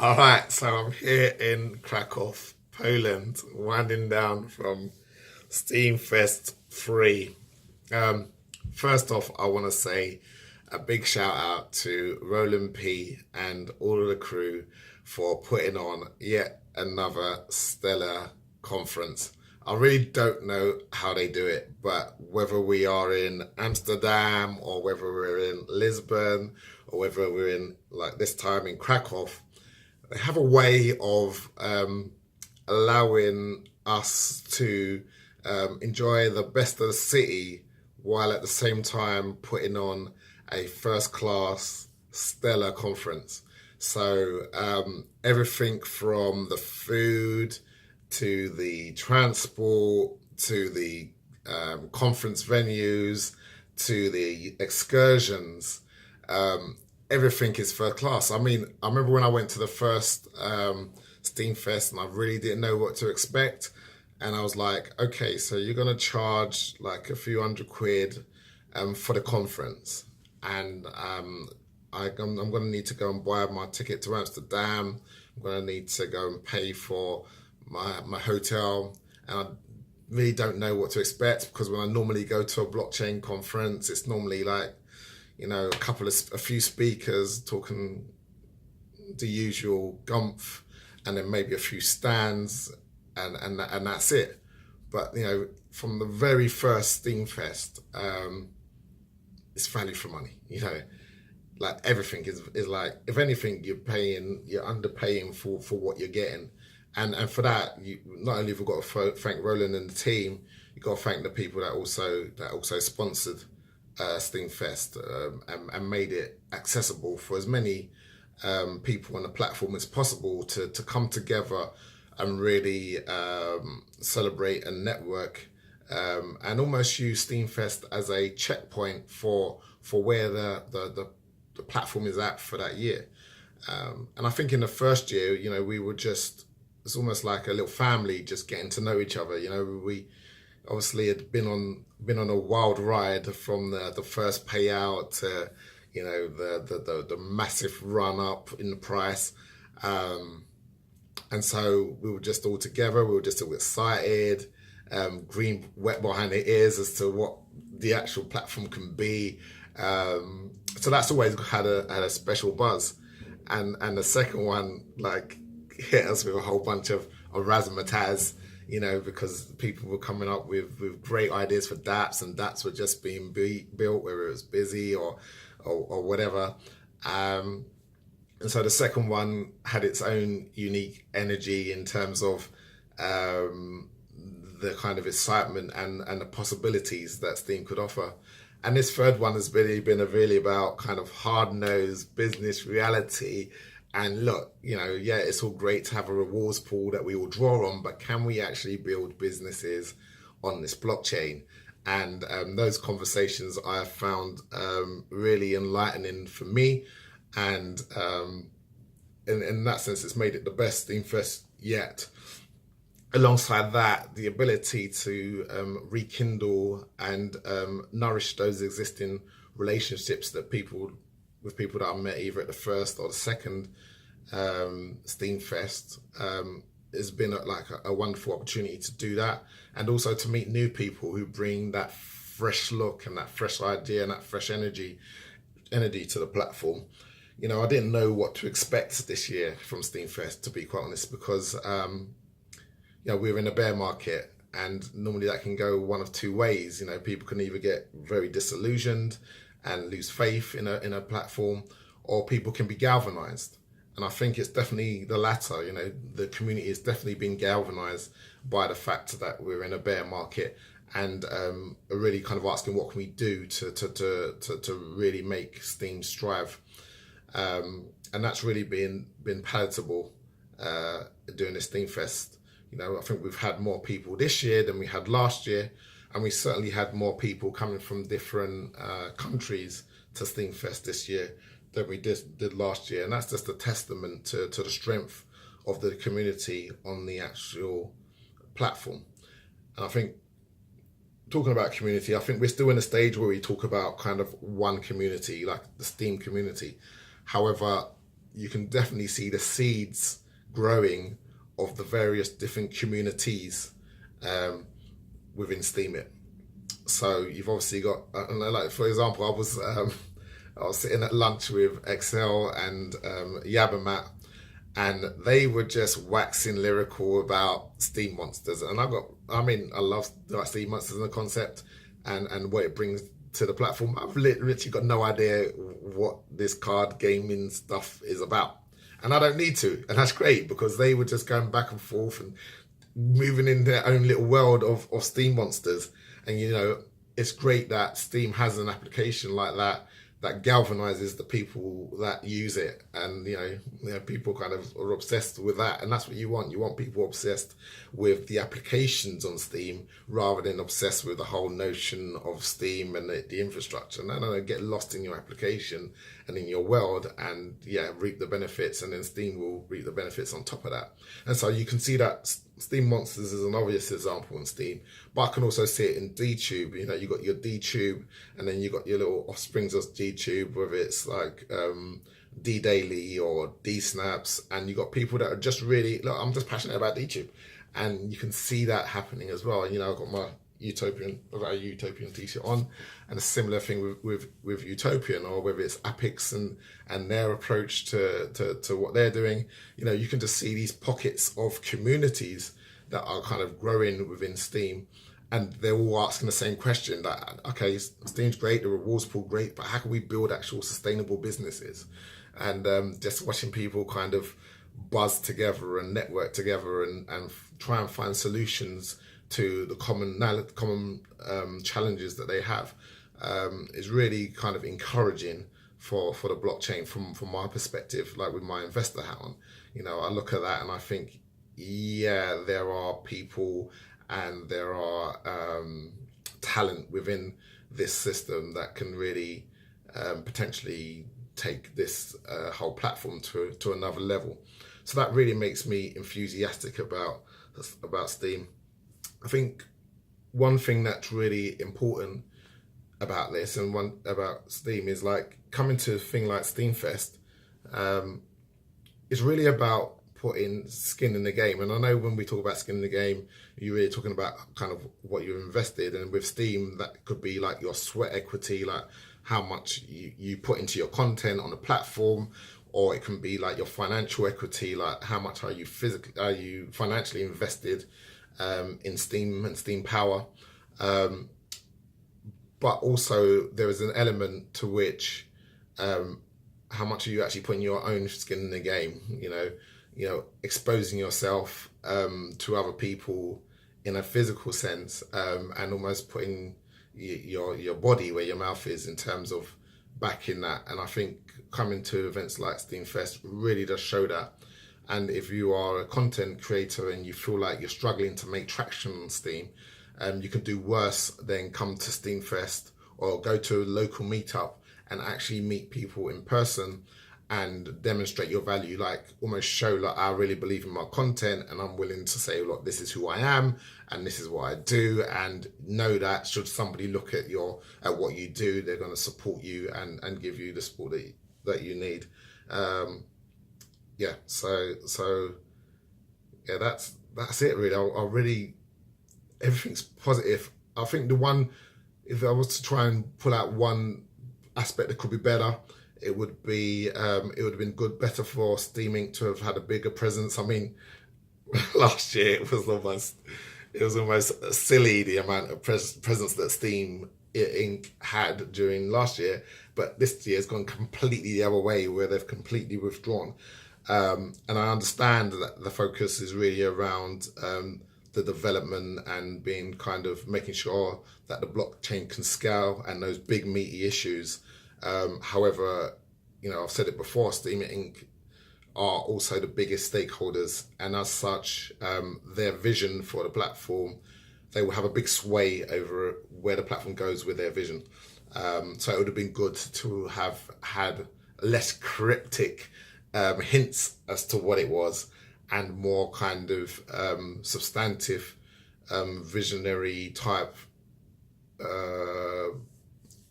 All right, so I'm here in Krakow, Poland, winding down from Steemfest 3. Um, First off, I want to say a big shout out to Roland P and all of the crew for putting on yet another stellar conference. I really don't know how they do it, but whether we are in Amsterdam or whether we're in Lisbon or whether we're in, like this time, in Krakow, they have a way of allowing us to enjoy the best of the city while at the same time putting on a first class stellar conference. So everything from the food to the transport to the conference venues to the excursions, everything is first class. I mean, I remember when I went to the first Steamfest and I really didn't know what to expect. And I was like, okay, so you're going to charge like a few £100 for the conference. And I'm going to need to go and buy my ticket to Amsterdam. I'm going to need to go and pay for my hotel. And I really don't know what to expect because when I normally go to a blockchain conference, it's normally like, a few speakers talking the usual gumph, and then maybe a few stands, and that's it. But from the very first Steamfest, it's value for money. Like everything is like, if anything, you're underpaying for what you're getting, and for that, you not only have we got to thank Roland and the team, you got to thank the people that also sponsored Steamfest and made it accessible for as many people on the platform as possible to come together and really celebrate and network, and almost use Steamfest as a checkpoint for where the platform is at for that year. And I think in the first year, we were it's almost like a little family just getting to know each other. We obviously had been on a wild ride from the first payout to the massive run up in the price, and so we were just all together. We were just all excited, green wet behind the ears as to what the actual platform can be. So that's always had a special buzz, and the second one like hit us with a whole bunch of razzmatazz, because people were coming up with great ideas for dApps, and dApps were just being built, whether it was busy or whatever. And so the second one had its own unique energy in terms of the kind of excitement and the possibilities that Steam could offer. And this third one has really been really about kind of hard-nosed business reality. And look, it's all great to have a rewards pool that we all draw on, but can we actually build businesses on this blockchain? And those conversations I have found really enlightening for me. And in that sense, it's made it the best Steamfest yet. Alongside that, the ability to rekindle and nourish those existing relationships with people that I met either at the first or the second Steamfest, has been a wonderful opportunity to do that, and also to meet new people who bring that fresh look and that fresh idea and that fresh energy to the platform. I didn't know what to expect this year from Steamfest, to be quite honest, because we're in a bear market, and normally that can go one of two ways. People can either get very disillusioned and lose faith in a platform, or people can be galvanized. And I think it's definitely the latter. The community has definitely been galvanized by the fact that we're in a bear market, and are really kind of asking what can we do to really make Steam strive. And that's really been palatable during this Steamfest. I think we've had more people this year than we had last year, and we certainly had more people coming from different countries to Steamfest this year than we did last year. And that's just a testament to the strength of the community on the actual platform. And I think, talking about community, I think we're still in a stage where we talk about kind of one community, like the Steam community. However, you can definitely see the seeds growing of the various different communities um, within Steemit. So you've obviously got, like for example, I was sitting at lunch with Excel and Yabamat, and they were just waxing lyrical about steam monsters. And I love like steam monsters and the concept and what it brings to the platform. I've literally got no idea what this card gaming stuff is about. And I don't need to. And that's great because they were just going back and forth and moving in their own little world of steam monsters. And, it's great that Steam has an application like that that galvanizes the people that use it, and people kind of are obsessed with that, and that's what you want. You want people obsessed with the applications on Steam rather than obsessed with the whole notion of Steam and the infrastructure. No, get lost in your application and in your world, and reap the benefits, and then Steam will reap the benefits on top of that. And so you can see that Steam Monsters is an obvious example in Steam, but I can also see it in DTube. You got your DTube, and then you got your little offsprings of DTube, whether it's like D Daily or D Snaps, and you got people that are just really, look, I'm just passionate about DTube, and you can see that happening as well. And I've got my I've got a Utopian t-shirt on, and a similar thing with Utopian, or whether it's Apix and their approach to what they're doing. You can just see these pockets of communities that are kind of growing within Steam, and they're all asking the same question: that okay, Steam's great, the rewards pool great, but how can we build actual sustainable businesses? And just watching people kind of buzz together and network together and try and find solutions to the common challenges that they have is really kind of encouraging for the blockchain from my perspective. Like with my investor hat on, I look at that and I think, there are people and there are talent within this system that can really potentially take this whole platform to another level. So that really makes me enthusiastic about Steam. I think one thing that's really important about this and one about Steam is like coming to a thing like Steemfest. It's really about putting skin in the game. And I know when we talk about skin in the game, you're really talking about kind of what you've invested. And with Steam, that could be like your sweat equity, like how much you put into your content on the platform, or it can be like your financial equity, like how much are you financially invested in Steam and Steam Power. But also there is an element to which how much are you actually putting your own skin in the game, exposing yourself to other people in a physical sense, and almost putting your body where your mouth is in terms of backing that. And I think coming to events like Steemfest really does show that. And if you are a content creator and you feel like you're struggling to make traction on Steam, you can do worse than come to Steemfest or go to a local meetup and actually meet people in person and demonstrate your value, like almost show like I really believe in my content and I'm willing to say, look, this is who I am and this is what I do, and know that should somebody look at what you do, they're going to support you and give you the support that you need. That's it really. I really, everything's positive. I think if I was to try and pull out one aspect that could be better, it would have been better for Steam Inc. to have had a bigger presence. I mean, last year it was almost silly the amount of presence that Steam Inc. had during last year, but this year has gone completely the other way, where they've completely withdrawn. And I understand that the focus is really around the development and being kind of making sure that the blockchain can scale and those big meaty issues. However, I've said it before, Steam Inc. are also the biggest stakeholders, and as such, their vision for the platform, they will have a big sway over where the platform goes with their vision. So it would have been good to have had less cryptic hints as to what it was, and more kind of substantive, visionary type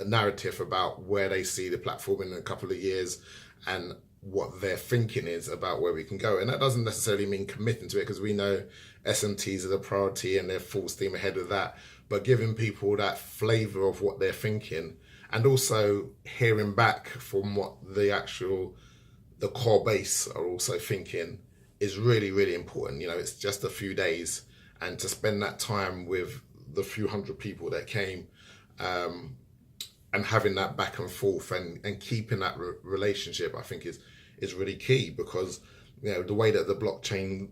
narrative about where they see the platform in a couple of years, and what their thinking is about where we can go. And that doesn't necessarily mean committing to it, because we know SMTs are the priority and they're full steam ahead with that. But giving people that flavour of what they're thinking, and also hearing back from what the core base are also thinking, is really, really important. It's just a few days, and to spend that time with the few hundred people that came, and having that back and forth, and keeping that relationship, I think is really key, because the way that the blockchain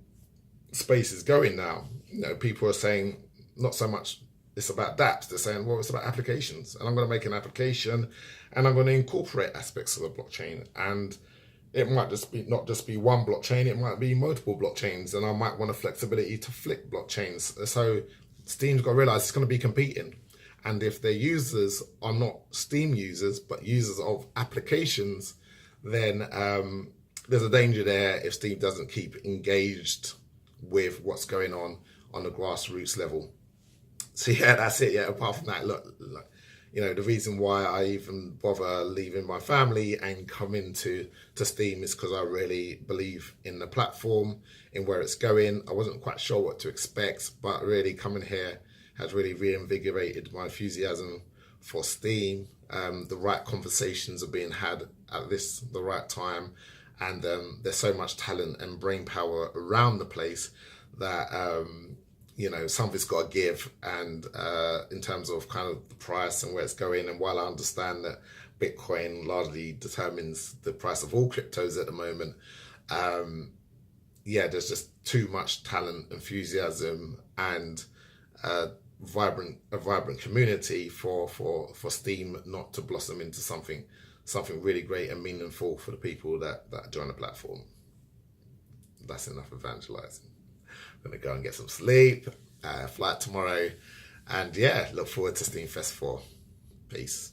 space is going now, people are saying not so much it's about dApps, they're saying, well, it's about applications, and I'm going to make an application and I'm going to incorporate aspects of the blockchain, and it might not just be one blockchain, it might be multiple blockchains, and I might want a flexibility to flip blockchains. So Steam's got to realize it's going to be competing. And if their users are not Steam users, but users of applications, then there's a danger there if Steam doesn't keep engaged with what's going on the grassroots level. So yeah, that's it. Yeah, apart from that, look, the reason why I even bother leaving my family and coming to Steam is because I really believe in the platform, in where it's going. I wasn't quite sure what to expect, but really coming here has really reinvigorated my enthusiasm for Steam. The right conversations are being had at the right time, and there's so much talent and brain power around the place that something's got to give. And in terms of kind of the price and where it's going, and while I understand that Bitcoin largely determines the price of all cryptos at the moment, there's just too much talent, enthusiasm, and a vibrant community for Steam not to blossom into something really great and meaningful for the people that join the platform. That's enough evangelizing. I'm going to go and get some sleep, flight tomorrow, and look forward to Steemfest 4. Peace.